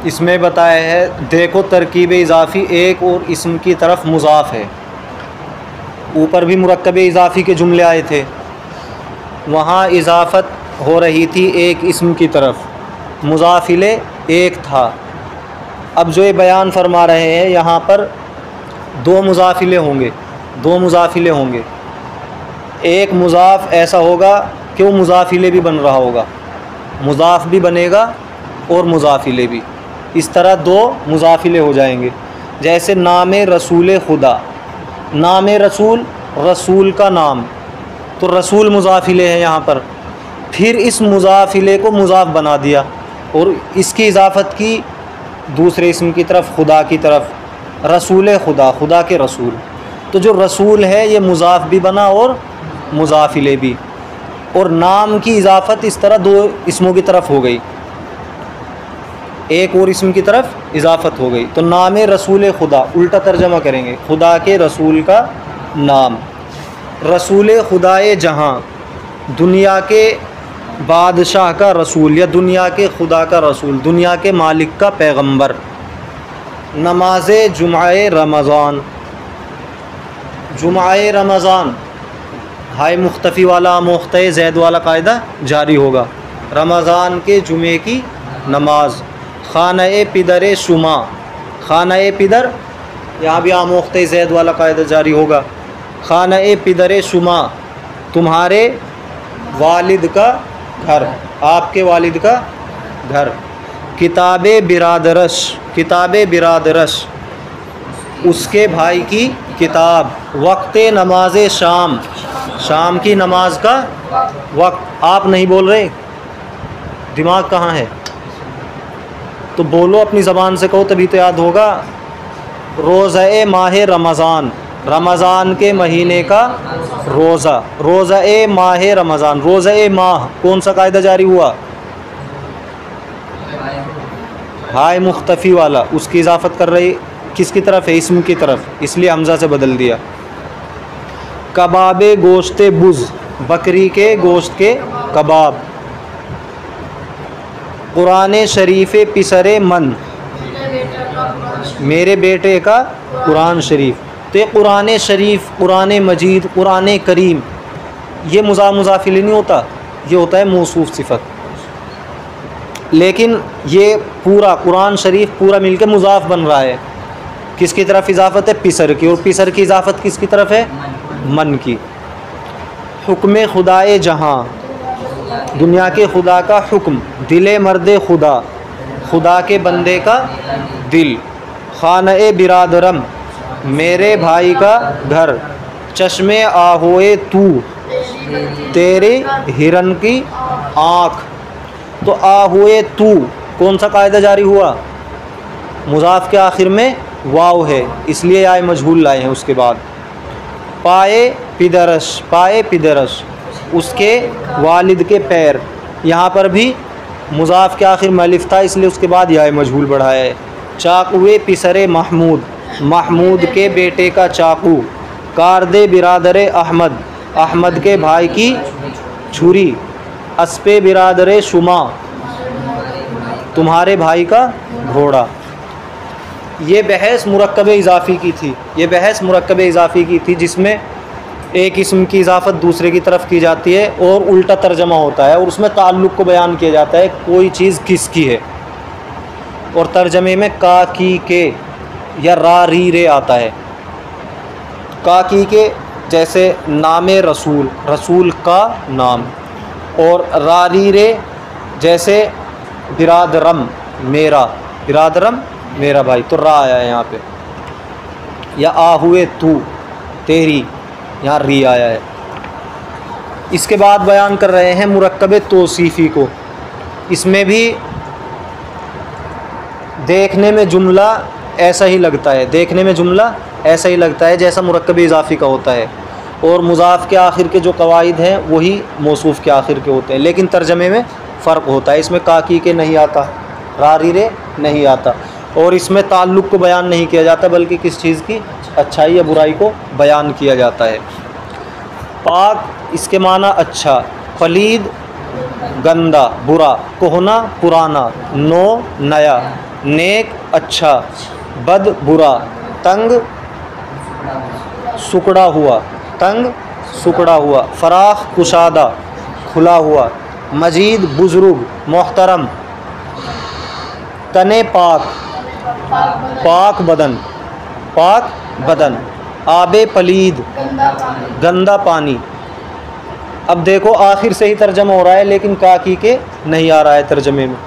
इसमें बताया है, देखो तरकीब इजाफ़ी एक और इस्म की तरफ मुज़ाफ़ है। ऊपर भी मुरक्कब इजाफ़ी के जुमले आए थे, वहाँ इजाफ़त हो रही थी एक इस्म की तरफ, मुज़ाफ़िले एक था। अब जो ये बयान फरमा रहे हैं यहाँ पर दो मुज़ाफ़िले होंगे, एक मुज़ाफ़ ऐसा होगा कि वो मुज़ाफ़िले भी बन रहा होगा, मुज़ाफ़ भी बनेगा और मुज़ाफ़िले भी, इस तरह दो मुज़ाफ़िले हो जाएंगे। जैसे नाम रसूल खुदा, नाम रसूल, रसूल का नाम, तो रसूल मुज़ाफ़िले है यहाँ पर, फिर इस मुज़ाफ़िले को मुज़ाफ़ बना दिया और इसकी इजाफ़त की दूसरे इस्म की तरफ, खुदा की तरफ, रसूल खुदा, खुदा के रसूल। तो जो रसूल है ये मुज़ाफ़ भी बना और मुज़ाफ़िले भी, और नाम की इजाफ़त इस तरह दो इस्मों की तरफ हो गई, एक और इस्म की तरफ इजाफ़त हो गई। तो नाम रसूल खुदा, उल्टा तर्जमा करेंगे, खुदा के रसूल का नाम। रसूल खुदाए जहाँ, दुनिया के बादशाह का रसूल या दुनिया के खुदा का रसूल, दुनिया के मालिक का पैगंबर। नमाज जुमाए रमज़ान, जुमाए रमज़ान, हाय मुख्तफ़ी वाला मुख्ते ज़ैद वाला कायदा जारी होगा, रमज़ान के जुमे की नमाज। खाना-ए पिदर शुमा, खाना-ए पिदर, यहाँ भी आमोख्ते ज़ैद वाला कायदा जारी होगा। खाना-ए पिदर शुमा, तुम्हारे वालिद का घर, आपके वालिद का घर। किताबे बिरादरश, किताबे बिरादरश, उसके भाई की किताब। वक्त नमाज शाम, शाम की नमाज का वक्त। आप नहीं बोल रहे, दिमाग कहाँ है? तो बोलो, अपनी ज़बान से कहो तभी तो याद होगा। रोज़ा माह रमज़ान, रमज़ान के महीने का रोज़ा, रोज़ा माह रमज़ान, रोज़ा माह, कौन सा कायदा जारी हुआ? हाय मुख्तफ़ी वाला, उसकी इजाफ़त कर रही किसकी तरफ है? इस्म की तरफ, इसलिए हमज़ा से बदल दिया। कबाब गोश्त बुज़, बकरी के गोश्त के कबाब। कुरान शरीफ पिसरे मन, मेरे बेटे का कुरान शरीफ। तो ये कुरान शरीफ, कुरान मजीद, कुरान करीम, ये मुज़ाफ़िल नहीं होता, ये होता है मौसूफ़ सिफ़त। लेकिन ये पूरा कुरान शरीफ पूरा मिलकर मुज़ाफ़ बन रहा है, किसकी तरफ इजाफ़त है? पिसर की, और पिसर की इजाफ़त किसकी तरफ है? मन की। हुक्म खुदाए जहाँ, दुनिया के खुदा का हुक्म। दिले मर्द खुदा, खुदा के बंदे का दिल। खाना-ए बिरादरम, मेरे भाई का घर। चश्मे आहोए तू, तेरे हिरन की आँख। तो आहुए तू, कौन सा कायदा जारी हुआ? मुज़ाफ़ के आखिर में वाव है, इसलिए आए मजहूल लाए हैं उसके बाद। पाए पिदरश, पाए पिदरश, उसके वालिद के पैर। यहाँ पर भी मुज़ाफ़ के आखिर में अलिफ था, इसलिए उसके बाद यह मजहूल बढ़ाया है। चाकुए पिसरे महमूद, महमूद के बेटे का चाकू। कारदे बिरादर अहमद, अहमद के भाई की छुरी। अस्पे बिरादर शुमा, तुम्हारे भाई का घोड़ा। ये बहस मुरक्कब इजाफ़ी की थी, ये बहस मुरक्कब इजाफ़ी की थी, जिसमें एक इस्म की इजाफ़त दूसरे की तरफ की जाती है और उल्टा तर्जमा होता है, और उसमें ताल्लुक़ को बयान किया जाता है, कोई चीज़ किसकी है। और तर्जमे में का की के या रा री रे आता है। का की के, जैसे नाम रसूल, रसूल का नाम। और रा री रे, जैसे बिरादरम, मेरा, बिरादरम मेरा भाई, तो रा आया है यहाँ पे। या आहुए तू, तेरी, यहाँ री आया है। इसके बाद बयान कर रहे हैं मुरक्कब तौसीफ़ी को। इसमें भी देखने में जुमला ऐसा ही लगता है, देखने में जुमला ऐसा ही लगता है जैसा मुरक्कब इजाफ़ी का होता है, और मुज़ाफ़ के आखिर के जो कवाइद हैं वही मौसूफ़ के आखिर के होते हैं, लेकिन तर्जमे में फ़र्क होता है। इसमें काकी के नहीं आता, रारी रे नहीं आता, और इसमें ताल्लुक़ को बयान नहीं किया जाता, बल्कि किस चीज़ की अच्छाई या बुराई को बयान किया जाता है। पाक, इसके माना अच्छा। पलीद, गंदा, बुरा। कोहना, पुराना। नो, नया। नेक अच्छा, बद बुरा, तंग सुकड़ा हुआ, तंग सुकड़ा हुआ, फराख कुशादा खुला हुआ, मजीद बुजुर्ग मोहतरम, तने पाक पाक बदन, पाक बदन, आबे पलीद गंदा पानी। अब देखो आखिर से ही तर्जमा हो रहा है लेकिन काकी के नहीं आ रहा है तर्जमे में।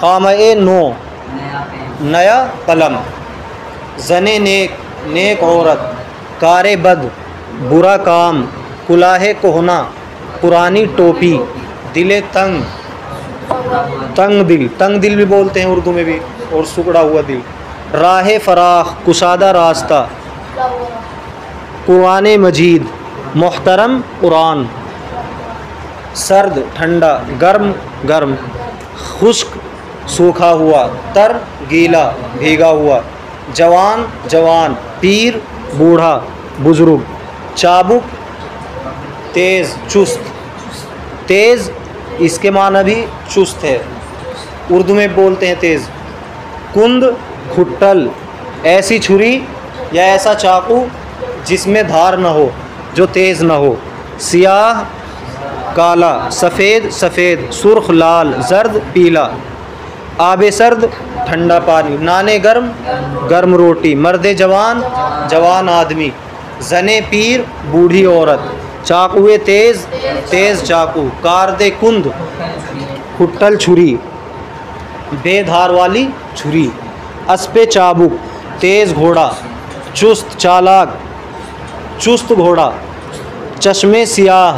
खामे नो नया कलम, जने नेक नेक औरत, कारे बद बुरा काम, कुलाहे कोहना पुरानी टोपी, दिले तंग तंग दिल भी बोलते हैं उर्दू में भी, और सुकड़ा हुआ दिल, राह फराख कुशादा रास्ता, कुरान मजीद मोहतरम कुरान, सर्द ठंडा, गर्म गर्म, खुश्क सूखा हुआ, तर गीला भीगा हुआ, जवान जवान, पीर बूढ़ा बुजुर्ग, चाबुक तेज़ चुस्त, तेज़ इसके माना भी चुस्त है, उर्दू में बोलते हैं तेज़, कुंद खुट्टल, ऐसी छुरी या ऐसा चाकू जिसमें धार न हो, जो तेज़ न हो, सियाह काला, सफ़ेद सफ़ेद, सुर्ख लाल, जर्द पीला, आबे सर्द ठंडा पानी, नाने गर्म गर्म रोटी, मर्दे जवान जवान आदमी, जने पीर बूढ़ी औरत, चाकुए तेज़ तेज़ चाकू, कारदे कुंद खुट्टल छुरी बेधार वाली छुरी, अस्पे चाबुक तेज़ घोड़ा, चुस्त चालाक चुस्त घोड़ा, चश्मे सियाह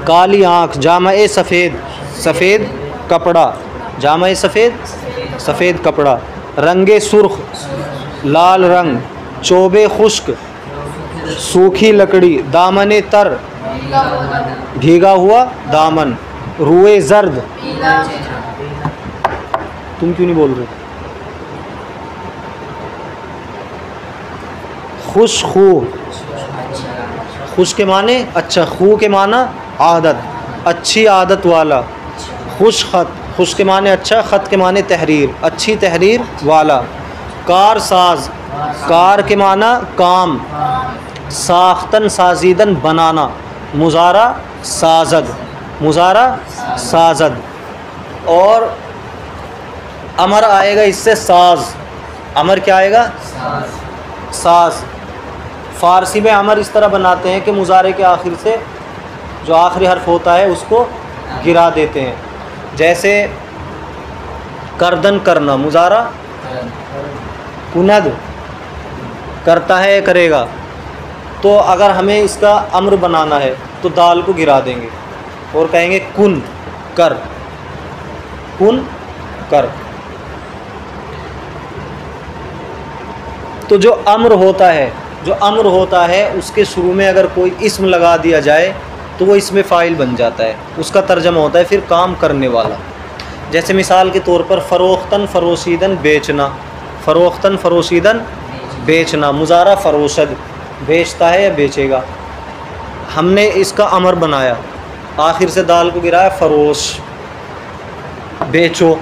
काली आँख, जामे सफ़ेद सफ़ेद कपड़ा, जामे सफ़ेद सफ़ेद कपड़ा, रंगे सुर्ख लाल रंग, चोबे खुश्क सूखी लकड़ी, दामने तर भीगा हुआ दामन, रुए जर्द, तुम क्यों नहीं बोल रहे, खुश खू, खुश के माने अच्छा, खू के माना आदत अच्छी आदत वाला, खुश खत खुश के माने अच्छा, खत के माने तहरीर अच्छी तहरीर वाला, कार साज कार के माना काम, साख्तन साजीदन बनाना, मुजारा साजद मुजारा साजद, और अमर आएगा इससे साज, अमर क्या आएगा साज। फ़ारसी में अमर इस तरह बनाते हैं कि मुजारे के आखिर से जो आखिरी हर्फ होता है उसको गिरा देते हैं, जैसे करदन करना, मुजारा कुनद करता है करेगा, तो अगर हमें इसका अम्र बनाना है तो दाल को गिरा देंगे और कहेंगे कुन कर, कुन कर। तो जो अम्र होता है उसके शुरू में अगर कोई इस्म लगा दिया जाए तो वो इसमें फ़ाइल बन जाता है, उसका तर्जमा होता है फिर काम करने वाला। जैसे मिसाल के तौर पर फ़रोख्तन फ़रोशीदन बेचना, फ़रोख्तन फ़रोशीदन बेचना, मुजारा फ़रोशद बेचता है या बेचेगा। हमने इसका अमर बनाया, आखिर से दाल को गिराया, फ़रोश बेचो।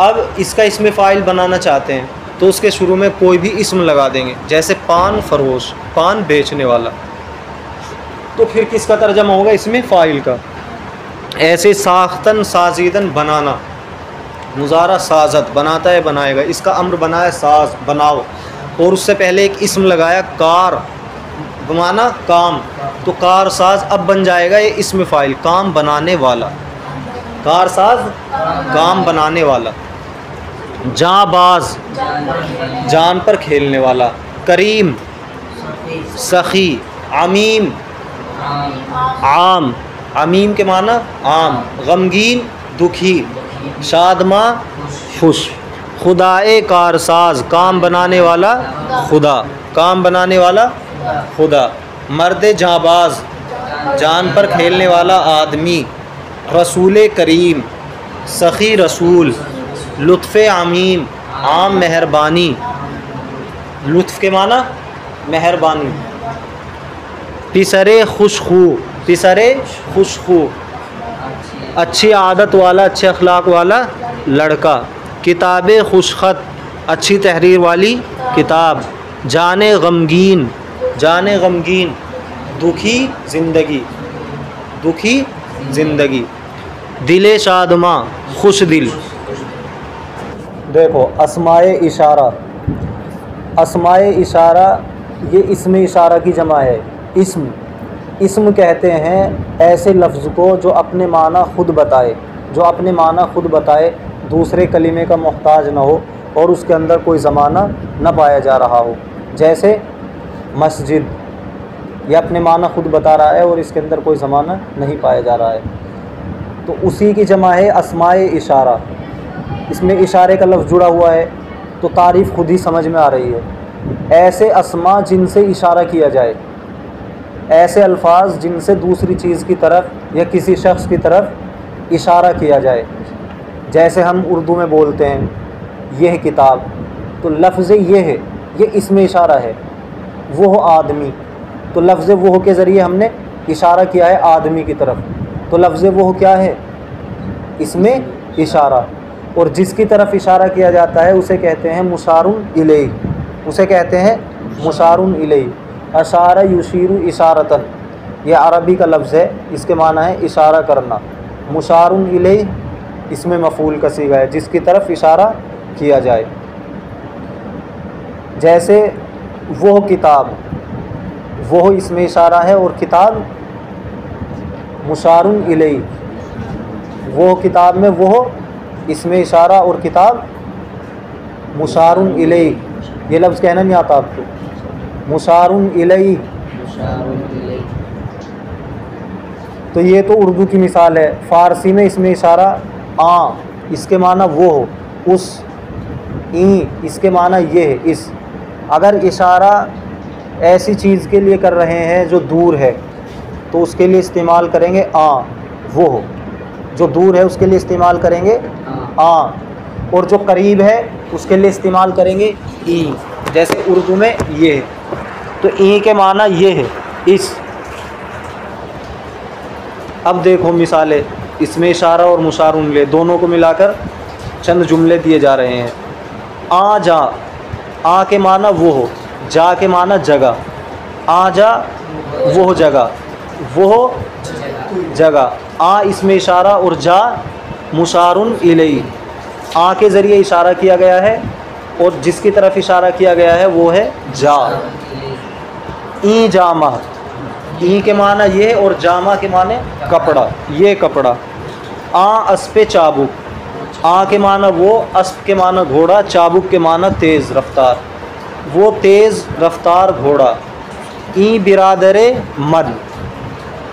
अब इसका इसमें फ़ाइल बनाना चाहते हैं तो उसके शुरू में कोई भी इस्म लगा देंगे, जैसे पान फ़रोश, पान बेचने वाला, तो फिर किसका तर्जमा होगा इसमें फ़ाइल का। ऐसे साख्तन साजीदन बनाना, मुजारा साजत बनाता है बनाएगा, इसका अम्र बनाया साज बनाओ, और उससे पहले एक इस्म लगाया कार बमाना काम, तो कार साज अब बन जाएगा ये इस्म फ़ाइल काम बनाने वाला, कार साज काम बनाने वाला। जाबाज जान पर खेलने वाला, करीम सखी, अमीम आम, अमीम के माना आम, गमगीन दुखी, शादमा खुश, खुदाए कारसाज काम बनाने वाला खुदा, काम बनाने वाला खुदा, मर्द जाबाज जान पर खेलने वाला आदमी, रसूल करीम सखी रसूल, लुत्फ़े आमीम आम मेहरबानी, लुत्फ़ के माना मेहरबानी, पिसरे खुशखू, पिसरे खुशखू अच्छी आदत वाला अच्छे अखलाक वाला लड़का, किताब खुशखत, अच्छी तहरीर वाली किताब। जाने गमगीन, जाने गमगीन, दुखी ज़िंदगी, दुखी ज़िंदगी। दिले शादमा, खुश दिल। देखो अस्माए इशारा, अस्माए इशारा ये इस्म इशारा की जमा है। इस्म कहते हैं ऐसे लफ्ज़ को जो अपने माना ख़ुद बताए, जो अपने माना ख़ुद बताए, दूसरे कलीमे का मोहताज ना हो और उसके अंदर कोई ज़माना न पाया जा रहा हो। जैसे मस्जिद, ये अपने माना ख़ुद बता रहा है और इसके अंदर कोई ज़माना नहीं पाया जा रहा है, तो उसी की जमा है अस्माए इशारा। इसमें इशारे का लफ्ज़ जुड़ा हुआ है तो तारीफ़ खुद ही समझ में आ रही है। ऐसे अस्मा जिनसे इशारा किया जाए, ऐसे अल्फाज जिनसे दूसरी चीज़ की तरफ या किसी शख्स की तरफ इशारा किया जाए। जैसे हम उर्दू में बोलते हैं यह किताब, तो लफ्ज़ ये है, ये इसमें इशारा है। वो आदमी, तो लफ्ज़ वो के ज़रिए हमने इशारा किया है आदमी की तरफ, तो लफ्ज़ वो क्या है? इसमें इशारा। और जिसकी तरफ इशारा किया जाता है उसे कहते हैं मुशारुन इलैहि, उसे कहते हैं मुशारुन इलैहि। अशारा युशीरु इशारतन, यह अरबी का लफ्ज़ है, इसके माना है इशारा करना। मुशारुन इलैहि इसमें मफ़ूल का सीगा है, जिसकी तरफ इशारा किया जाए। जैसे वो किताब, वो इसमें इशारा है और किताब मुशारुन इलैहि। वो किताब में वो इसमें इशारा और किताब मुशारुन इलैहि। ये लफ्ज़ कहना नहीं आता आपको, मुशारुन इलैहि। तो ये तो उर्दू की मिसाल है। फ़ारसी में इसमें इशारा आ, इसके माना वो हो, उस, ई, इसके माना ये है, इस। अगर इशारा ऐसी चीज़ के लिए कर रहे हैं जो दूर है तो उसके लिए इस्तेमाल करेंगे आ, वो हो। जो दूर है उसके लिए इस्तेमाल करेंगे आ, और जो करीब है उसके लिए इस्तेमाल करेंगे ई। जैसे उर्दू में ये है, तो ई के माना ये है, इस। अब देखो मिसालें, इसमें इशारा और मुशारुन ले दोनों को मिलाकर चंद जुमले दिए जा रहे हैं। आ जा, आ के माना वो हो, जा के माना जगह। आ जा वो जगह, वो जगह। आ इसमें इशारा और जा मुशारुन इलैहि। आ के ज़रिए इशारा किया गया है और जिसकी तरफ इशारा किया गया है वो है जा। ई जामा, ई के माना ये और जामा के माने कपड़ा, ये कपड़ा। आ अस्पे चाबुक, आ के माना वो, अस्प के माना घोड़ा, चाबुक के माना तेज़ रफ्तार, वो तेज़ रफ्तार घोड़ा। ई बिरादरे मन,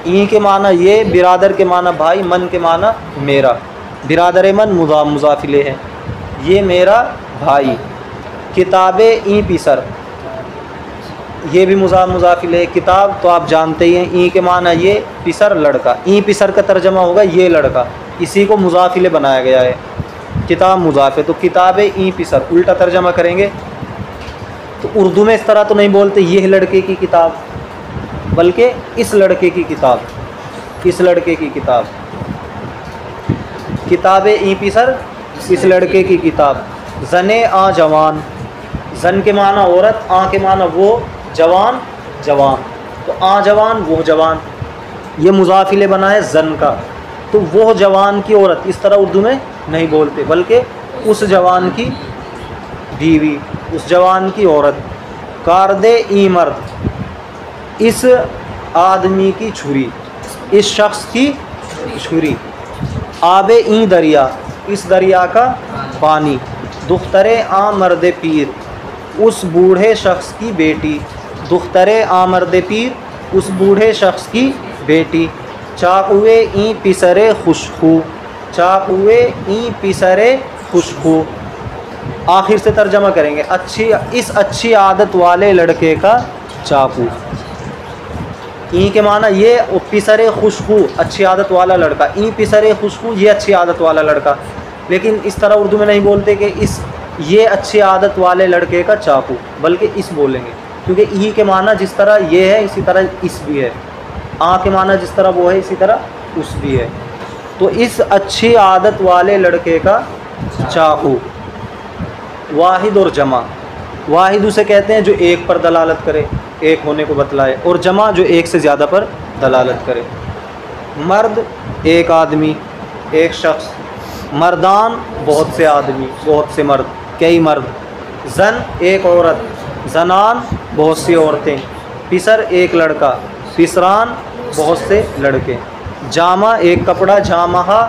ई के माना ये, बिरादर के माना भाई, मन के माना मेरा। बिरादर मन मुज़ाफिले है, ये मेरा भाई। किताबे ई पिसर, ये भी मुज़ाफिले। किताब तो आप जानते ही हैं, ई के माना ये, पिसर लड़का। ई पिसर का तर्जमा होगा ये लड़का, इसी को मुज़ाफिले बनाया गया है। किताब मुज़ाफ़े, तो किताबे ई पिसर उल्टा तर्जमा करेंगे तो उर्दू में इस तरह तो नहीं बोलते यह लड़के की किताब, बल्कि इस लड़के की किताब, इस लड़के की किताब। किताबे ई पिसर, इस लड़के की किताब। जने आ जवान, जन के माना औरत, आ के माना वो, जवान जवान, तो आ जवान वो जवान। ये मुज़ाफिले बना है जन का, तो वो जवान की औरत इस तरह उर्दू में नहीं बोलते, बल्कि उस जवान की बीवी, उस जवान की औरत। कारदे ई मर्द, इस आदमी की छुरी, इस शख्स की छुरी। आबे ई दरिया, इस दरिया का पानी। दुख्तरे आ मर्द पीर, उस बूढ़े शख्स की बेटी। दुख्तरे आ मर्द पीर, उस बूढ़े शख्स की बेटी। चाकुए ई पिसरे खुशखू, चाकुए ई पिसरे खुशखू। आखिर से तर्जमा करेंगे, अच्छी, इस अच्छी आदत वाले लड़के का चाकू। ई के माना ये, और पिसरे खुशखू अच्छी आदत वाला लड़का। ई पिसरे खुशखू ये अच्छी आदत वाला लड़का। लेकिन इस तरह उर्दू में नहीं बोलते कि इस, ये अच्छी आदत वाले लड़के का चाकू, बल्कि इस बोलेंगे, क्योंकि ई के माना जिस तरह ये है इसी तरह इस भी है। आ के माना जिस तरह वो है इसी तरह उस भी है। तो इस अच्छी आदत वाले लड़के का चाकू। वाहिद और जमा। वाहिद उसे कहते हैं जो एक पर दलालत करे, एक होने को बतलाए, और जमा जो एक से ज़्यादा पर दलालत करे। मर्द एक आदमी, एक शख्स। मर्दान बहुत से आदमी, बहुत से मर्द, कई मर्द। जन एक औरत, जनान बहुत सी औरतें। पिसर एक लड़का, पिसरान बहुत से लड़के। जामा एक कपड़ा, जामहा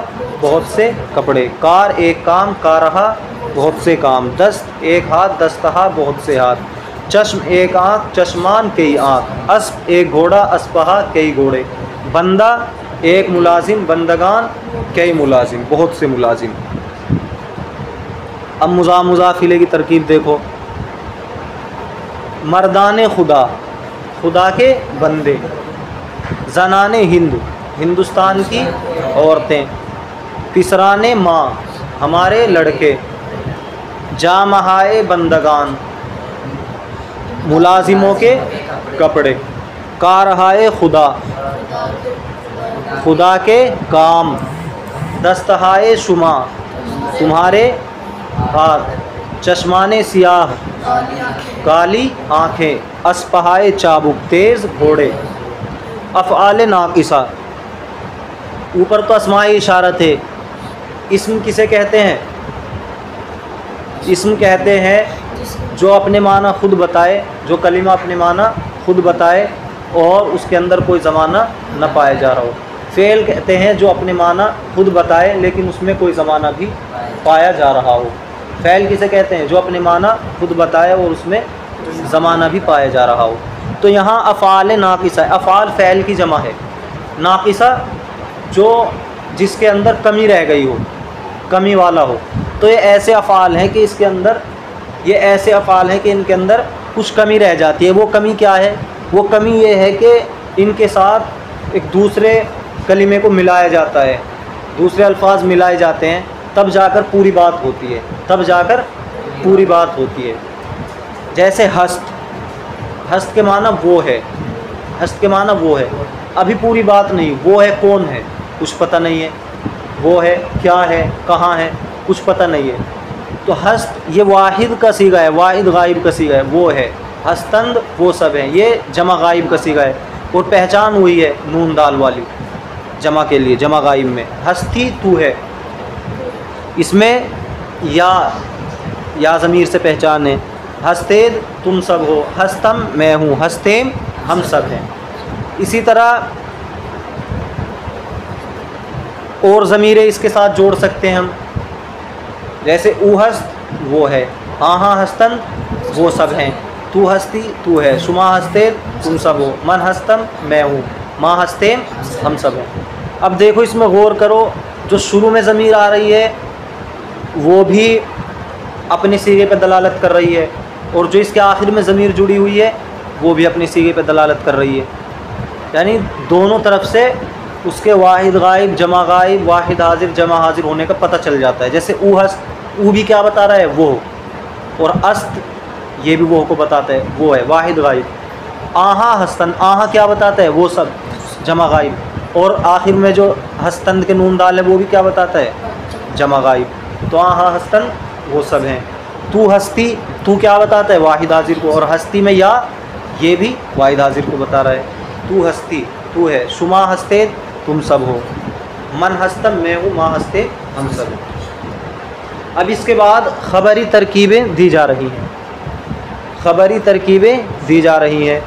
बहुत से कपड़े। कार एक काम, कारहा बहुत से काम। दस्त एक हाथ, दस्तहा बहुत से हाथ। चश्म एक आँख, चश्मान कई आँख। अस्प एक घोड़ा, अस्पहा कई घोड़े। बंदा एक मुलाजिम, बंदगान कई मुलाजिम, बहुत से मुलाजिम। अब मुज़ाफ़िले की तरकीब देखो। मर्दान खुदा, खुदा के बंदे। जनाने हिंद, हिंदुस्तान की औरतें। पिसराने माँ, हमारे लड़के। जामहाए बंदगान, मुलाजिमों के कपड़े। कारहाए खुदा, खुदा के काम। दस्तहाए शुमा, तुम्हारे हाथ। चश्माने सियाह, काली आँखें। अस्पहाए चाबुक, तेज़ घोड़े। अफ़आल नाक़िसा, ऊपर तो अस्माई इशारत है। इस्म किसे कहते हैं? इस्म कहते हैं जो अपने माना खुद बताए, जो कलिमा अपने माना खुद बताए और उसके अंदर कोई ज़माना न पाया जा रहा हो। फ़ेल कहते हैं जो अपने माना खुद बताए लेकिन उसमें कोई ज़माना भी पाया जा रहा हो। फ़ेल किसे कहते हैं? जो अपने माना खुद बताए और उसमें ज़माना भी पाया जा रहा हो। तो यहाँ अफ़ाल नाक़िसा, अफ़ाल फ़ेल की जमा है। नाक़िसा जो जिसके अंदर कमी रह गई हो, कमी वाला हो। तो ये ऐसे अफ़ाल हैं कि इसके अंदर, ये ऐसे अफ़ाल हैं कि इनके अंदर कुछ कमी रह जाती है। वो कमी क्या है? वो कमी ये है कि इनके साथ एक दूसरे कलिमे को मिलाया जाता है, दूसरे अल्फाज मिलाए जाते हैं, तब जाकर पूरी बात होती है, तब जाकर पूरी बात होती है। जैसे हस्त, हस्त के माना वो है, हस्त के माना वो है, अभी पूरी बात नहीं, वो है कौन है कुछ पता नहीं है, वो है क्या है, कहाँ है, कुछ पता नहीं है। तो हस्त ये वाहिद का सीगा है, वाहिद गायब का सीगा है, वो है। हस्तंद वो सब हैं, ये जमा गायब का सीगा है। और पहचान हुई है नून दाल वाली जमा के लिए, जमा गायब में। हस्ती तू है, इसमें या ज़मीर से पहचान है। हस्तेद तुम सब हो, हस्तम मैं हूँ, हस्तेम हम सब हैं। इसी तरह और ज़मीरें इसके साथ जोड़ सकते हैं हम, जैसे ऊ हस्त वो है, हाँ हस्तन वो सब हैं, तू हस्ती तू है, शुमा हस्ते तुम सब हो, मन हस्तम मैं हूँ, माँ हस्तेम हम सब हैं। अब देखो इसमें गौर करो, जो शुरू में ज़मीर आ रही है वो भी अपने सीगे पर दलालत कर रही है, और जो इसके आखिर में ज़मीर जुड़ी हुई है वो भी अपने सीगे पर दलालत कर रही है। यानी दोनों तरफ से उसके वाहिद गायब, जमा गायब, वाहिद हाजिर, जमा हाजिर होने का पता चल जाता है। जैसे ऊ हस्त, ऊ भी क्या बता रहा है? वो। और अस्त ये भी वो को बताता है, वो है वाहिद गायब। आहा हस्तन, आहा क्या बताता है? वो सब, जमा गायब। और आखिर में जो हस्तन के नून दाल है वो भी क्या बताता है? जमा गायब। तो आहा हस्तन वो सब हैं। तू हस्ती, तू क्या बताता है? वाहिद हाजिर को। और हस्ती में या, ये भी वाहिद हाजिर को बता रहा है। तू हस्ती तू है, शुमा हस्ते तुम सब हो, मन हस्तम मैं हूँ, माँ हस्ते हम सब हैं। अब इसके बाद ख़बरी तरकीबें दी जा रही हैं, ख़बरी तरकीबें दी जा रही हैं।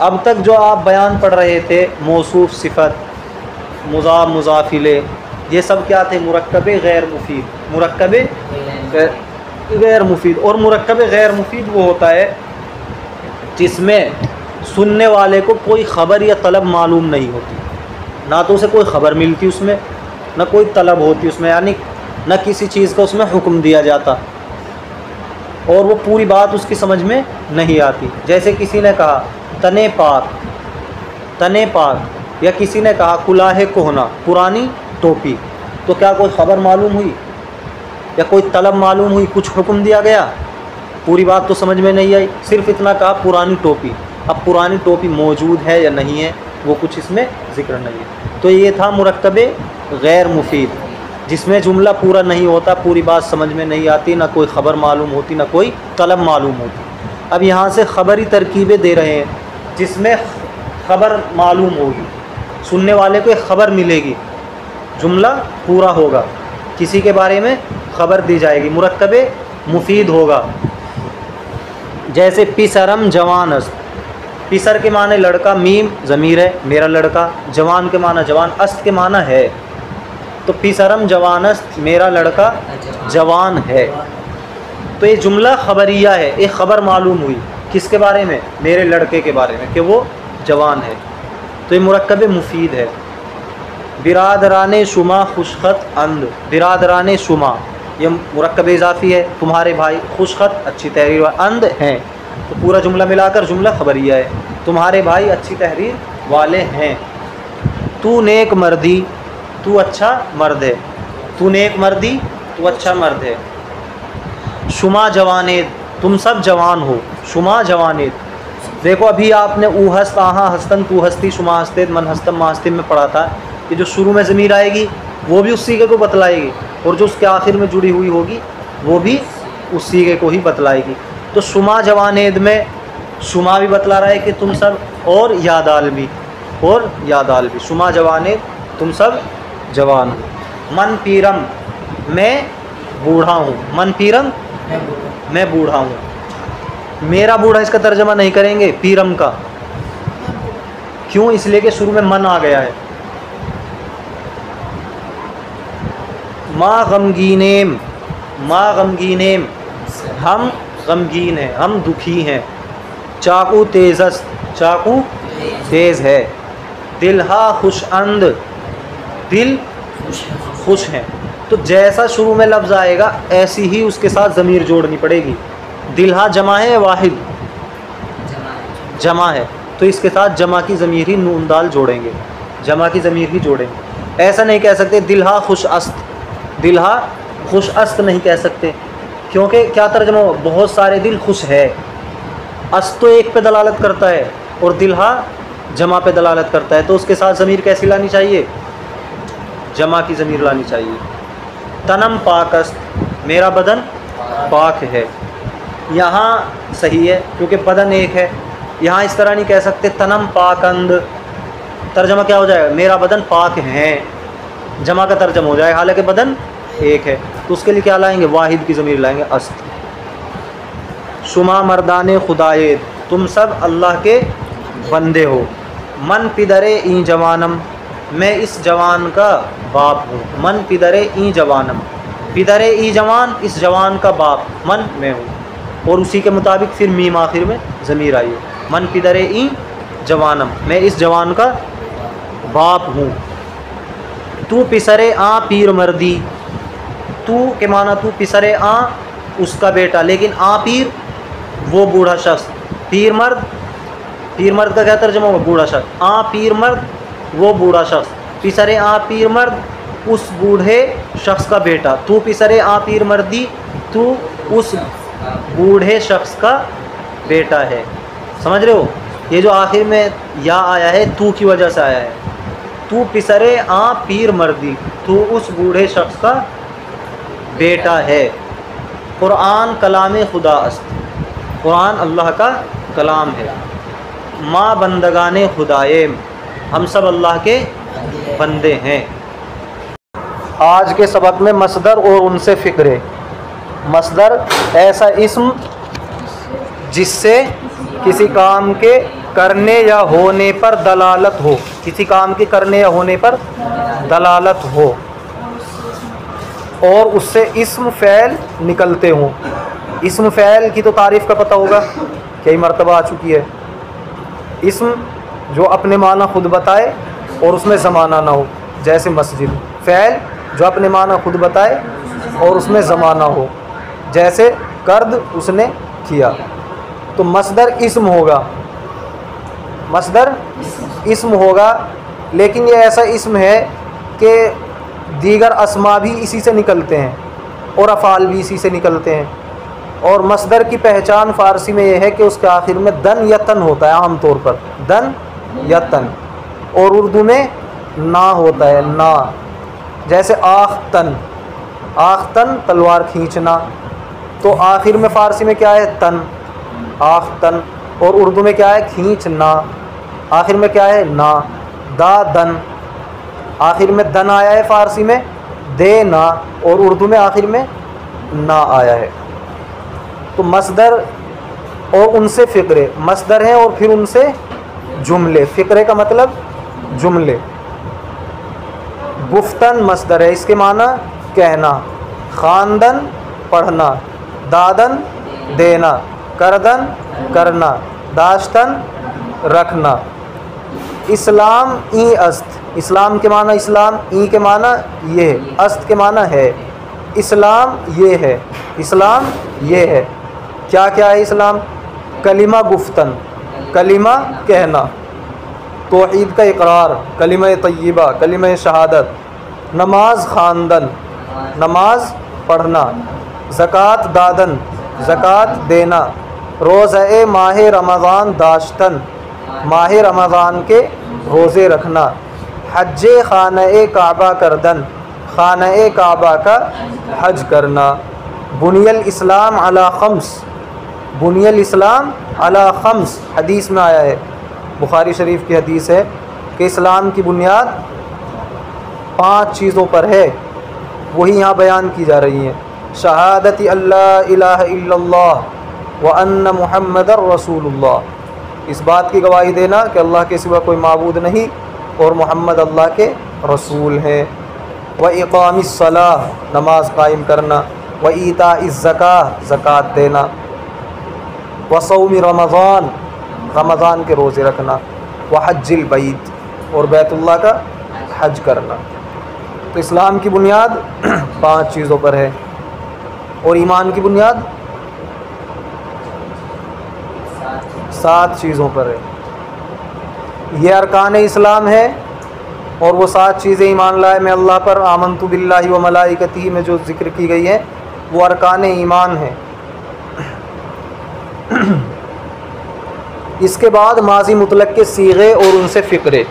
अब तक जो आप बयान पढ़ रहे थे, मौसूफ़, सिफ़त, मुज़ाफ़, मुज़ाफ़िले, ये सब क्या थे? मुरक्कबे गैर मुफीद, मुरक्कबे गैर मुफीद। और मुरक्कबे गैर मुफीद वो होता है जिसमें सुनने वाले को कोई ख़बर या तलब मालूम नहीं होती, ना तो उसे कोई ख़बर मिलती उसमें, ना कोई तलब होती उसमें, यानी न किसी चीज़ का उसमें हुक्म दिया जाता, और वो पूरी बात उसकी समझ में नहीं आती। जैसे किसी ने कहा तने पाक, तने पाक, या किसी ने कहा कुलाहे कोहना, पुरानी टोपी, तो क्या कोई ख़बर मालूम हुई या कोई तलब मालूम हुई? कुछ हुक्म दिया गया? पूरी बात तो समझ में नहीं आई, सिर्फ इतना कहा पुरानी टोपी। अब पुरानी टोपी मौजूद है या नहीं है वो कुछ इसमें ज़िक्र नहीं है। तो ये था मुरक्कबे गैर मुफीद। जिसमें जुमला पूरा नहीं होता, पूरी बात समझ में नहीं आती, ना कोई ख़बर मालूम होती, ना कोई तलब मालूम होती। अब यहाँ से ख़बरी तरकीबें दे रहे हैं जिसमें ख़बर मालूम होगी, सुनने वाले को एक ख़बर मिलेगी, जुमला पूरा होगा, किसी के बारे में ख़बर दी जाएगी, मुरक्कबे मुफीद होगा। जैसे पिसरम जवान अस्त, पिसर के माने लड़का, मीम ज़मीर है, मेरा लड़का, जवान के माना जवान, अस्त के माना है, तो पिसरम जवान अस्त, मेरा लड़का जवान है। तो ये जुमला ख़बरिया है, एक ख़बर मालूम हुई किसके बारे में, मेरे लड़के के बारे में कि वो जवान है, तो ये मुरक्कब मुफीद है। बिरादरान शुमा खुशखत अंद, बिरादरान शुमा ये मुरक्कब इजाफ़ी है, तुम्हारे भाई, खुशखत अच्छी तहरीर, अंद हैं, तो पूरा जुमला मिलाकर जुमला ख़बरिया है, तुम्हारे भाई अच्छी तहरीर वाले हैं। तू नेक मर्दी, तू अच्छा मर्द है, तू नेक मर्दी, तू अच्छा मर्द है। शुमा जवानेद, तुम सब जवान हो, शुमा जवानेद। देखो अभी आपने ऊ हस्त, आहा हस्तन, तू हस्ती, शुमा हस्तेद, मन हस्तम मास्तिम में पढ़ा था कि जो शुरू में ज़मीर आएगी वो भी उस सीगे को बतलाएगी, और जो उसके आखिर में जुड़ी हुई होगी वो भी उस सीगे को ही बतलाएगी। तो शुमा जवानेद में शुमा भी बतला रहा है कि तुम सब, और यादाल भी, और यादाल भी, शुमा जवानेद तुम सब जवान हो। मन पीरम, मैं बूढ़ा हूँ, मन पीरम मैं बूढ़ा हूँ। मेरा बूढ़ा इसका तर्जमा नहीं करेंगे पीरम का, क्यों, इसलिए कि शुरू में मन आ गया है। माँ गमगीनेम, माँ गमगीनेम हम गमगीन हैं, हम दुखी हैं। चाकू तेज़स, चाकू तेज़ है। दिलहा खुश अंद, दिल खुश हैं। तो जैसा शुरू में लफ्ज़ आएगा ऐसी ही उसके साथ ज़मीर जोड़नी पड़ेगी। दिलहा जमा है, वाहिद जमा है, तो इसके साथ जमा की ज़मीर ही नून दाल जोड़ेंगे, जमा की ज़मीर ही जोड़ेंगे। ऐसा नहीं कह सकते दिलहा खुश अस्त, दिलहा खुश अस्त नहीं कह सकते, क्योंकि क्या तर्जमा हो, बहुत सारे दिल खुश है। अस्त तो एक पे दलालत करता है और दिलहा जमा पे दलालत करता है, तो उसके साथ ज़मीर कैसी लानी चाहिए, जमा की ज़मीर लानी चाहिए। तनम पाकस्त, मेरा बदन पाक है। यहाँ सही है क्योंकि बदन एक है, यहाँ इस तरह नहीं कह सकते तनम पाकंद, तर्जमा क्या हो जाएगा, मेरा बदन पाक है, जमा का तर्जमा हो जाएगा, हालांकि बदन एक है, तो उसके लिए क्या लाएंगे, वाहिद की ज़मीर लाएंगे, अस्त। शुमा मर्दान खुदाएद, तुम सब अल्लाह के बंदे हो। मन पिदरे ई जवानम, मैं इस जवान का बाप हूँ। मन पिदरे ई जवानम, पिदरे ई जवान, इस जवान का बाप, मन मैं हूँ, और उसी के मुताबिक फिर मीम आखिर में ज़मीर आई है। मन पिदरे ई जवानम, मैं इस जवान का बाप हूँ। तू पिसरे आ पीर मर्दी, तू के माना तू, पिसरे आ उसका बेटा, लेकिन आ पीर वो बूढ़ा शख्स, पीर मर्द, पीर मर्द का क्या तर्जुमा होगा, बूढ़ा शख्स। आ पीर मर्द वो बूढ़ा शख्स, पिसरे आ पीर मर्द उस बूढ़े शख्स का बेटा। तू पिसरे आ पीर मर्दी, तू उस बूढ़े शख्स का बेटा है। समझ रहे हो, ये जो आखिर में या आया है तू की वजह से आया है। तू पिसरे आ पीर मर्दी, तू उस बूढ़े शख्स का बेटा है। कुरान कलाम खुदा अस्त, कुरान अल्लाह का कलाम है। माँ बंदगाने खुदाए, हम सब अल्लाह के बंदे हैं। आज के सबक में मसदर और उनसे फ़िक्र। मसदर ऐसा इस्म जिससे किसी काम के करने या होने पर दलालत हो, किसी काम के करने या होने पर दलालत हो और उससे इस्म फ़ैल निकलते हों। इस्म फ़ैल की तो तारीफ़ का पता होगा, कई मरतबा आ चुकी है। इस्म जो अपने माना खुद बताए और उसमें ज़माना ना हो, जैसे मस्जिद। फ़ैल जो अपने माना खुद बताए और उसमें ज़माना हो, जैसे कर्द उसने किया। तो मसदर इस्म होगा, मसदर इस्म होगा, लेकिन ये ऐसा इस्म है कि दीगर अस्मा भी इसी से निकलते हैं और अफ़ाल भी इसी से निकलते हैं। और मसदर की पहचान फ़ारसी में यह है कि उसके आखिर में दन या तन होता है, आम तौर पर दन या तन, और उर्दू में ना होता है, ना। जैसे आख्तन, आख्तन तलवार खींचना, तो आखिर में फ़ारसी में क्या है? तन, आख्तन। और उर्दू में क्या है? खींचना, आखिर में क्या है? ना। दादन, आखिर में दन आया है फ़ारसी में, देना, और उर्दू में आखिर में ना आया है। तो मसदर और उनसे फ़िक्रे, मसदर हैं और फिर उनसे जुमले। फ़िक्रे का मतलब जुमले। गुफ्तन मसदर है, इसके माना कहना। ख़ानदन पढ़ना, दादन देना, करदन करना, दाश्तन रखना। इस्लाम ई अस्त, इस्लाम के माना इस्लाम, ई के माना ये, अस्त के माना है। इस्लाम ये है, इस्लाम ये है। क्या क्या है इस्लाम? कलिमा गुफ्तन, कलिमा कहना, तौहीद का इकरार, कलिमा तय्यबा, कलिमा शहादत। नमाज ख़ानदन, नमाज पढ़ना। ज़कात दादन, ज़कात देना। रोज़े माह रमज़ान दाश्तन, माह रमज़ान के रोज़े रखना। हज्जे खाने काबा करदन, खाने काबा का हज करना। बुनियल इस्लाम अला खम्स, बुनियल इस्लाम अला खम्स, हदीस में आया है, बुखारी शरीफ की हदीस है कि इस्लाम की बुनियाद 5 चीज़ों पर है, वही यहाँ बयान की जा रही हैं। शहादती अल्ला इलाहा इल्लल्लाह व अन्न मुहम्मदर रसूलुल्लाह, इस बात की गवाही देना कि अल्लाह के सिवा कोई माबूद नहीं और मोहम्मद अल्लाह के रसूल हैं। व इक़ामिस सलाह, नमाज कायम करना। व ईताइज़ ज़कात, ज़कात देना। व सौमी रमज़ान, रमज़ान के रोज़े रखना। व हज्जिल बैत, और बैतुल्लाह का हज करना। तो इस्लाम की बुनियाद 5 चीज़ों पर है और ईमान की बुनियाद 7 चीज़ों पर है। ये अरकान इस्लाम है और वो 7 चीज़ें ईमान लाए मैं अल्लाह पर, आमनतु बिल्लाहि व मलाइकतिही में जो ज़िक्र की गई हैं वो अरकान ईमान है। इसके बाद माजी मुतलक के सीगे और उनसे फ़िक्रे।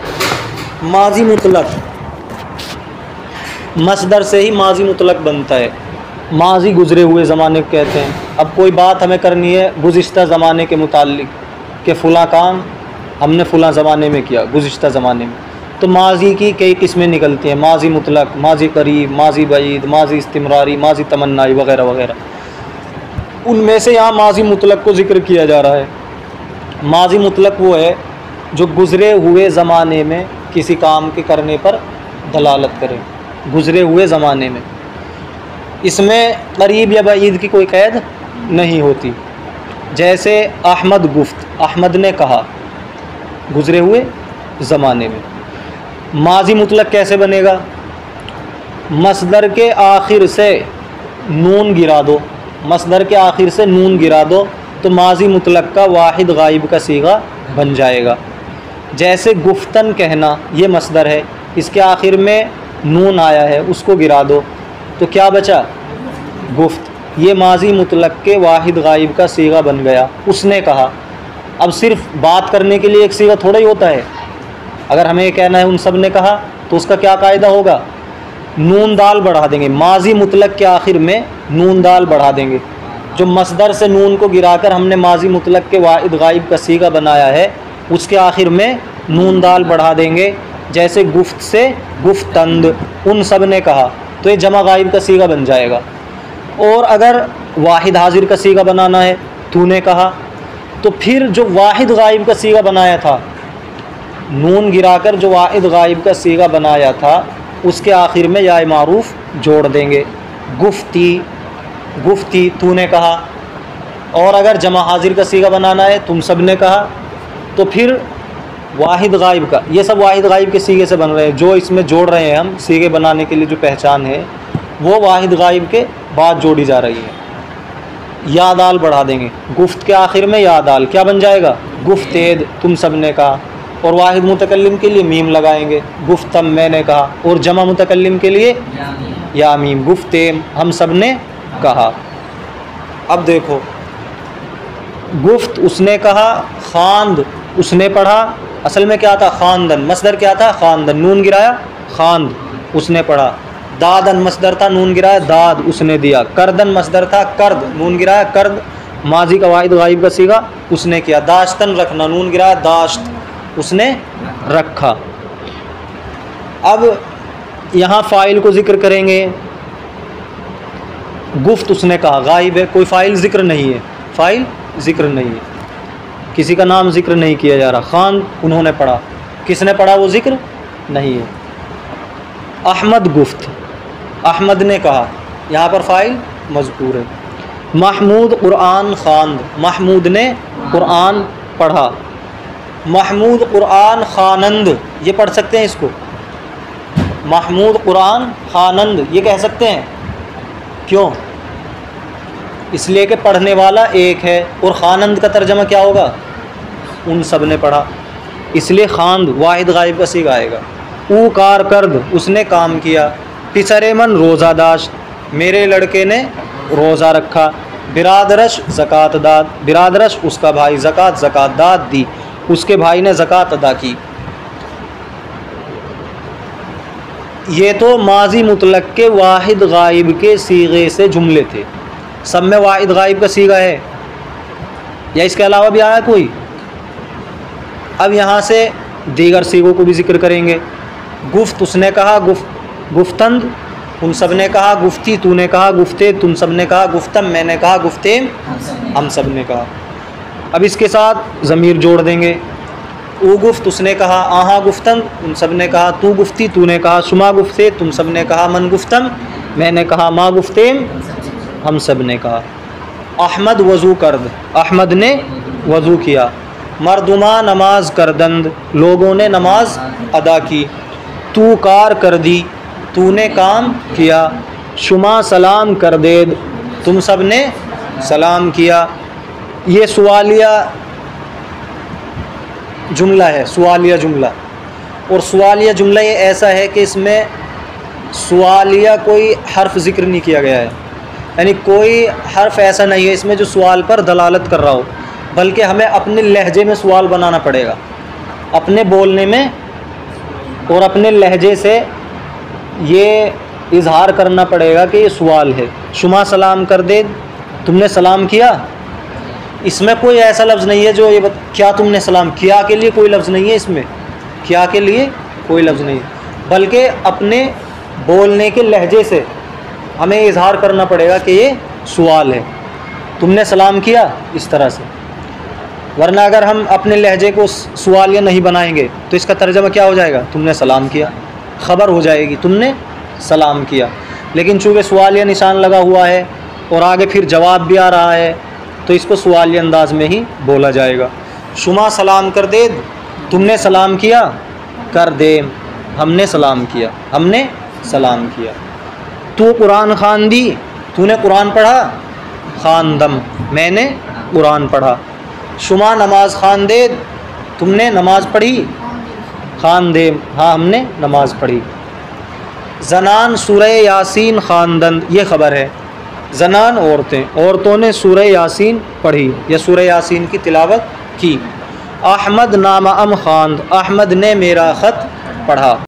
माजी मुतलक, मसदर से ही माजी मुतलक बनता है। माजी गुज़रे हुए ज़माने को कहते हैं। अब कोई बात हमें करनी है गुज़िश्ता ज़माने के मुताल्लिक़ कि फ़लाँ काम हमने फ़लाँ ज़माने में किया, गुज़िश्ता ज़माने में, तो माजी की कई किस्में निकलती हैं। माजी मुतलक, माजी करीब, माजी बईद, माजी इस्तिमरारी, माजी तमन्नाई वगैरह वगैरह। उनमें से यहाँ माजी मुतलक को ज़िक्र किया जा रहा है। माजी मुतलक वो है जो गुज़रे हुए ज़माने में किसी काम के करने पर दलालत करे, गुज़रे हुए ज़माने में। इसमें करीब या बईद की कोई क़ैद नहीं होती। जैसे अहमद गुफ्त, अहमद ने कहा, गुज़रे हुए ज़माने में। माजी मुतलक कैसे बनेगा? मसदर के आखिर से नून गिरा दो, मसदर के आखिर से नून गिरा दो तो माजी मुतलक का वाहिद गायब का सीगा बन जाएगा। जैसे गुफ्तन कहना, ये मसदर है, इसके आखिर में नून आया है, उसको गिरा दो तो क्या बचा? गुफ्त। ये माजी मुतलक के वाहिद गायब का सीगा बन गया। उसने कहा। अब सिर्फ बात करने के लिए एक सीगा थोड़ा ही होता है। अगर हमें कहना है उन सब ने कहा तो उसका क्या कायदा होगा? नून दाल बढ़ा देंगे, माजी मुतलक के आखिर में नून दाल बढ़ा देंगे। जो मसदर से नून को गिराकर हमने माजी मुतलक के वाहिद गायब का सीगा बनाया है उसके आखिर में नून दाल बढ़ा देंगे। जैसे गुफ्त से गुफ्तंद, उन सब ने कहा, तो ये जमा गायब का सीगा बन जाएगा। और अगर वाहिद हाजिर का सीगा बनाना है, तूने कहा, तो फिर जो वाहिद गायब का सीगा बनाया था, नून गिराकर जो वाहिद गायब का सीगा बनाया था उसके आखिर में या मारूफ जोड़ देंगे। गुफ्ती, गुफ्ती, तूने कहा। और अगर जमा हाजिर का सीगा बनाना है, तुम सब ने कहा, तो फिर वाहिद गायब का, ये सब वाहिद गायब के सीगे से बन रहे हैं। जो इसमें जोड़ रहे हैं हम सीगे बनाने के लिए जो पहचान है वो वाहिद गायब के बाद जोड़ी जा रही है। या दाल बढ़ा देंगे, गुफ्त के आखिर में या दाल क्या बन जाएगा? गुफ्तेद, तुम सब ने कहा। और वाहिद मुतकल्लिम के लिए मीम लगाएंगे, गुफ्तम, मैंने कहा। और जमा मुतकल्लिम के लिए या मीम, गुफ्तेम, हम सब ने कहा। अब देखो, गुफ्त उसने कहा, खांद उसने पढ़ा, असल में क्या था? खानदन। मसदर क्या था? खानदन। नून गिराया, खांद उसने पढ़ा। दादन मसदर था, नून गिराया, दाद उसने दिया। करदन मसदर था, कर्द नून गिराया, कर्द माजी का वाहिद गायब का सीगा उसने किया। दाश्तन रखना, नून गिराया, दाश्त उसने रखा। अब यहाँ फ़ाइल को जिक्र करेंगे। गुफ्त उसने कहा, गायब है, कोई फ़ाइल ज़िक्र नहीं है, फ़ाइल ज़िक्र नहीं है, किसी का नाम ज़िक्र नहीं किया जा रहा। खान उन्होंने पढ़ा, किसने पढ़ा वो ज़िक्र नहीं है। अहमद गुफ्त, अहमद ने कहा, यहाँ पर फ़ाइल मज़कूर है। महमूद क़ुरआन ख़ान्द, महमूद ने क़ुरआन पढ़ा। महमूद क़ुरआन ख़ानंद, ये पढ़ सकते हैं इसको, महमूद क़ुरआन ख़ानंद ये कह सकते हैं। क्यों? इसलिए कि पढ़ने वाला एक है, और ख़ानंद का तर्जमा क्या होगा? उन सब ने पढ़ा, इसलिए खान्द वाहिद गायब का सीगा आएगा। ऊ कार कर्द उसने काम किया। पिसरे मन रोज़ा दाश्त, मेरे लड़के ने रोज़ा रखा। बिरादरश ज़कात दाद, बिरादरश उसका भाई, ज़कात ज़कात दाद दी, उसके भाई ने ज़कात अदा की। ये तो माजी मुतलक के वाहिद गायब के सीगे से जुमले थे। सब में वाहिद गायब का सीगा है या इसके अलावा भी आया कोई? अब यहाँ से दीगर सीगों को भी जिक्र करेंगे। गुफ्त उसने कहा, गुफ्तंद उन सब ने कहा, गुफ्ती तूने कहा, गुफ्ते तुम सब ने कहा, गुफ्तम मैंने कहा, गुफ्ते हम सब ने कहा। अब इसके साथ ज़मीर जोड़ देंगे। ऊ गुफ्त उसने कहा, आहा गुफ्तन उन सब ने कहा, तू गुफ्ती तूने कहा, शुमा गुफ्ते तुम सब ने कहा, मन गुफ्तम मैंने कहा, माँ गुफ्ते हम सब ने कहा। अहमद वज़ू करद, अहमद ने वज़ू किया। मर्दुमा नमाज करदंद, लोगों ने नमाज अदा की। तू कार कर दी, तूने काम किया। शुमा सलाम कर देद, तुम सब ने सलाम किया। ये सवालिया जुमला है, सवालिया जुमला। और सवालिया जुमला ये ऐसा है कि इसमें सवालिया कोई हर्फ ज़िक्र नहीं किया गया है, यानी कोई हर्फ ऐसा नहीं है इसमें जो सवाल पर दलालत कर रहा हो, बल्कि हमें अपने लहजे में सवाल बनाना पड़ेगा, अपने बोलने में और अपने लहजे से ये इजहार करना पड़ेगा कि ये सवाल है। शुमा सलाम कर दे, तुमने सलाम किया। इसमें कोई ऐसा लफ्ज़ नहीं है जो ये क्या तुमने सलाम किया के लिए कोई लफ्ज़ नहीं है, इसमें क्या के लिए कोई लफ्ज़ नहीं है, बल्कि अपने बोलने के लहजे से हमें इजहार करना पड़ेगा कि ये सवाल है, तुमने सलाम किया, इस तरह से। वरना अगर हम अपने लहजे को सवालिया नहीं बनाएंगे तो इसका तर्जमा क्या हो जाएगा? तुमने सलाम किया, ख़बर हो जाएगी तुमने सलाम किया। लेकिन चूँकि सवालिया निशान लगा हुआ है और आगे फिर जवाब भी आ रहा है तो इसको सवालिया अंदाज में ही बोला जाएगा। शुमा सलाम कर दे, तुमने सलाम किया, कर दे हमने सलाम किया, हमने सलाम किया। तू कुरान खान दी, तूने कुरान पढ़ा, खानदम मैंने कुरान पढ़ा। शुमा नमाज खान दे, तुमने नमाज पढ़ी, खान दे हाँ हमने नमाज पढ़ी। जनान सूरह यासीन खानदंद, ये ख़बर है। जनान औरतें, औरतों ने सूरह यासीन पढ़ी या सूरह यासीन की तिलावत की। अहमद नामा अम खान, अहमद ने मेरा ख़त पढ़ा।